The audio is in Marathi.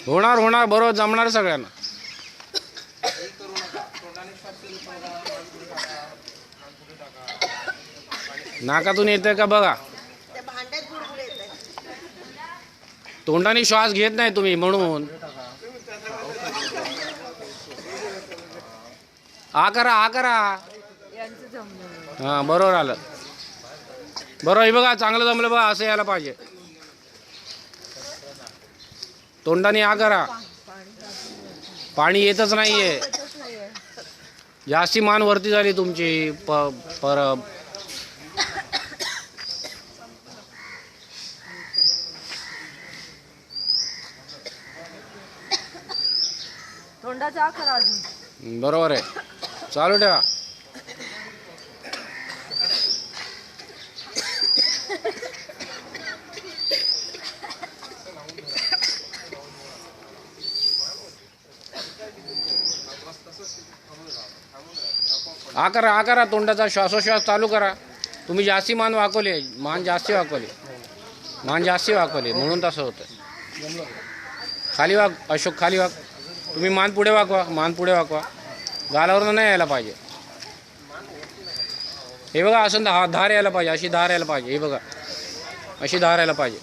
होणार होणार बरोबर जमणार सगळ्यांना. नाकातून येतंय का बघा. तोंडाने श्वास घेत नाही तुम्ही म्हणून. आ करा आ करा. हां बरोबर आलं. बरोबर हे बघा चांगलं जमलं बघा. असं यायला पाहिजे. तोंडाने आ करा. पाणी येतच नाहीये. जास्ती मान वरती झाली तुमची. परब तोंडाचा आकार अजून. बरोबर आहे. चालू ठेवा. आ करा तोंडाचा श्वासोश्वास चालू करा. तुम्ही जास्ती मान वाकवले. मान जास्ती वाकवली म्हणून तसं होतं. खाली वाक अशोक खाली वाक. तुम्ही मान पुढे वाकवा. गालावरनं नाही यायला पाहिजे. हे बघा असं धार यायला पाहिजे. अशी धार यायला पाहिजे. हे बघा अशी धार यायला पाहिजे.